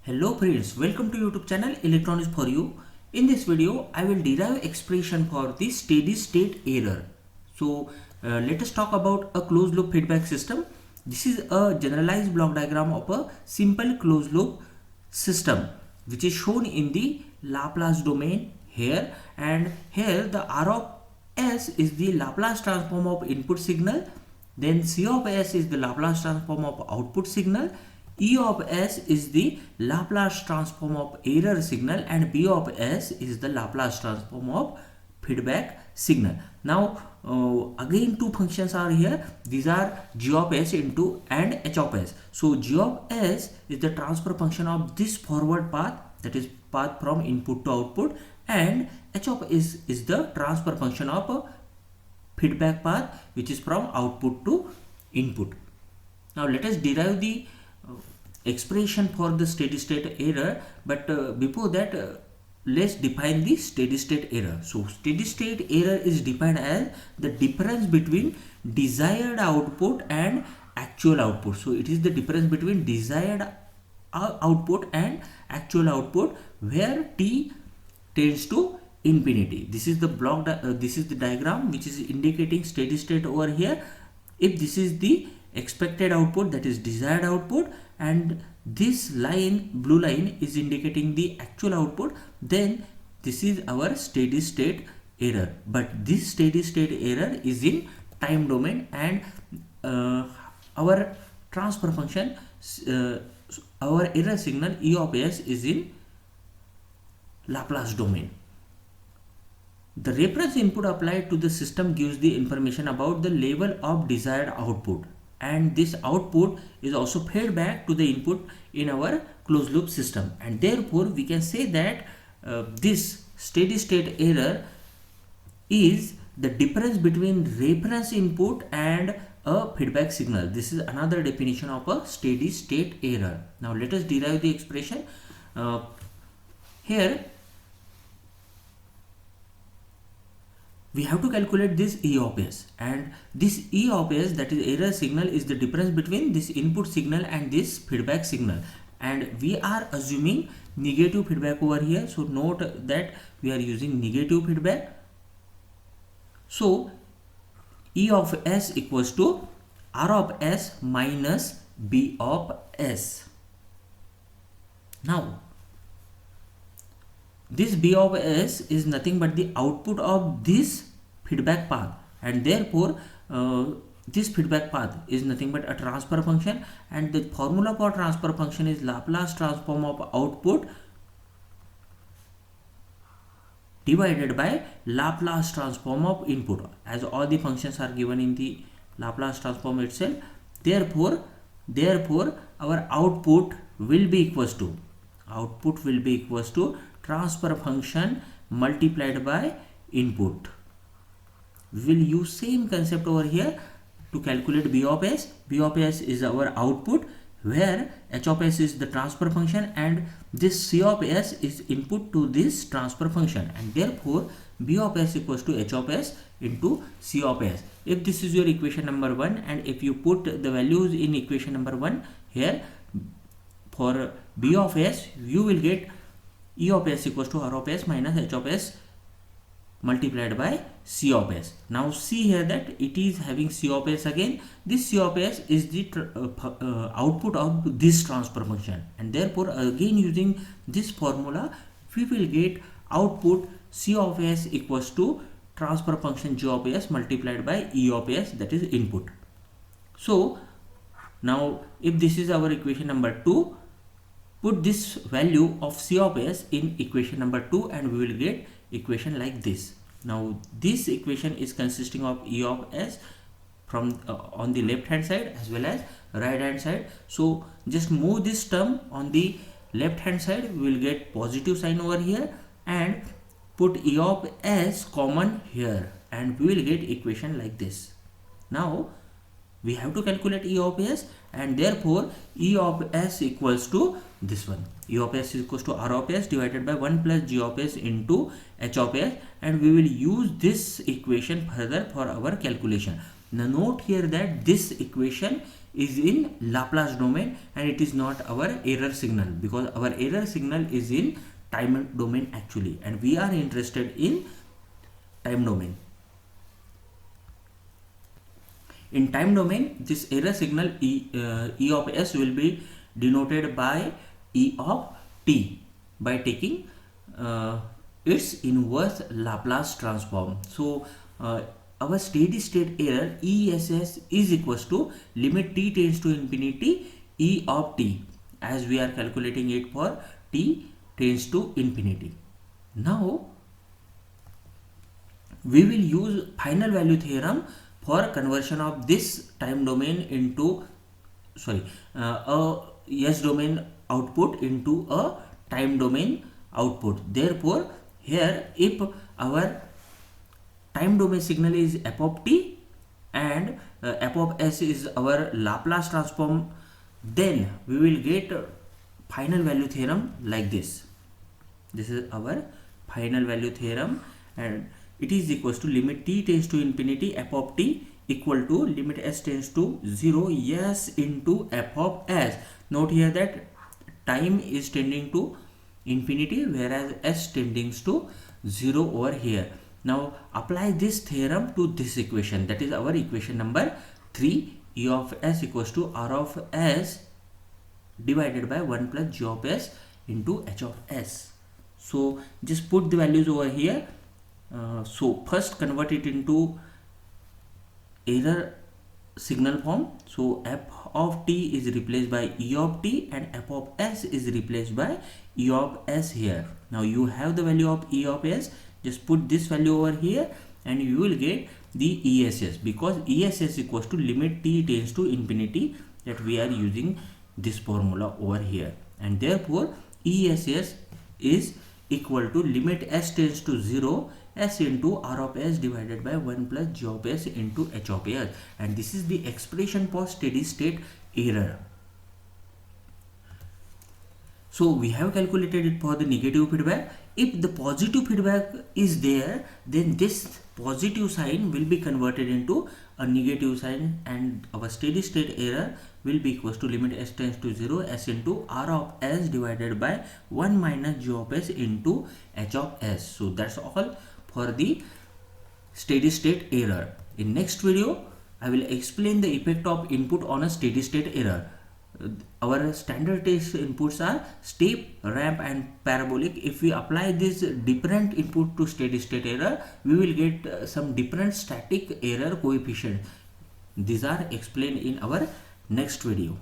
Hello friends, welcome to YouTube channel Electronics for You. In this video, I will derive expression for the steady state error. So let us talk about a closed loop feedback system. This is a generalized block diagram of a simple closed loop system which is shown in the Laplace domain here, and here the R of S is the Laplace transform of input signal, then C of S is the Laplace transform of output signal, E of S is the Laplace transform of error signal, and B of S is the Laplace transform of feedback signal. Now again two functions are here. These are G of S into and H of S. So G of S is the transfer function of this forward path, that is path from input to output, and H of S is the transfer function of a feedback path which is from output to input. Now let us derive the expression for the steady state error, but before that let's define the steady state error. So steady state error is defined as the difference between desired output and actual output. So it is the difference between desired output and actual output where t tends to infinity. This is the block this is the diagram which is indicating steady state over here. If this is the expected output, that is desired output, and this line, blue line, is indicating the actual output, then this is our steady state error. But this steady state error is in time domain, and our transfer function, our error signal E of S is in Laplace domain. The reference input applied to the system gives the information about the level of desired output, and this output is also fed back to the input in our closed loop system, and therefore we can say that this steady state error is the difference between reference input and a feedback signal. This is another definition of a steady state error. Now let us derive the expression. Here we have to calculate this E of S, and this E of S, that is error signal, is the difference between this input signal and this feedback signal, and we are assuming negative feedback over here. So note that we are using negative feedback. So E of S equals to R of S minus B of S. Now this B of S is nothing but the output of this feedback path, and therefore this feedback path is nothing but a transfer function, and the formula for transfer function is Laplace transform of output divided by Laplace transform of input, as all the functions are given in the Laplace transform itself. Therefore our output will be equals to transfer function multiplied by input. We will use same concept over here to calculate B of S. B of S is our output, where H of S is the transfer function, and this C of S is input to this transfer function, and therefore B of S equals to H of S into C of S. If this is your equation number 1, and if you put the values in equation number 1 here for B of S, you will get E of S equals to R of S minus H of S multiplied by C of S. Now see here that it is having C of S again. This C of S is the output of this transfer function, and therefore again using this formula we will get output C of S equals to transfer function G of S multiplied by E of S, that is input. So now if this is our equation number 2, put this value of C of S in equation number 2, and we will get equation like this. Now this equation is consisting of E of S from on the left hand side as well as right hand side. So just move this term on the left hand side, we will get positive sign over here, and put E of S common here, and we will get equation like this. Now we have to calculate E of S, and therefore E of S equals to this one. E of S is equals to R of S divided by 1 plus G of S into H of S, and we will use this equation further for our calculation. Now note here that this equation is in Laplace domain and it is not our error signal, because our error signal is in time domain actually, and we are interested in time domain. In time domain, this error signal E of S will be denoted by E of T by taking its inverse Laplace transform. So our steady state error ESS is equals to limit t tends to infinity E of T, as we are calculating it for t tends to infinity. Now we will use final value theorem for conversion of this time domain into a S domain output into a time domain output. Therefore here, if our time domain signal is f of t and f of s is our Laplace transform, then we will get final value theorem like this. This is our final value theorem, and it is equals to limit t tends to infinity f of t equal to limit s tends to 0 s into f of s. Note here that time is tending to infinity whereas s tending to 0 over here. Now apply this theorem to this equation, that is our equation number 3. E of s equals to r of s divided by 1 plus g of s into h of s. So just put the values over here. So first convert it into error signal form. So f of t is replaced by E of t and f of s is replaced by E of s here. Now you have the value of E of s, just put this value over here and you will get the ESS, because ESS equals to limit t tends to infinity, that we are using this formula over here, and therefore ESS is equal to limit s tends to 0 s into r of s divided by 1 plus g of s into h of s, and this is the expression for steady state error. So we have calculated it for the negative feedback. If the positive feedback is there, then this positive sign will be converted into a negative sign, and our steady state error will be equals to limit s tends to 0 s into r of s divided by 1 minus g of s into h of s. So that's all for the steady state error. In next video, I will explain the effect of input on a steady state error. Our standard test inputs are step, ramp and parabolic. If we apply this different input to steady state error, we will get some different static error coefficient. These are explained in our next video.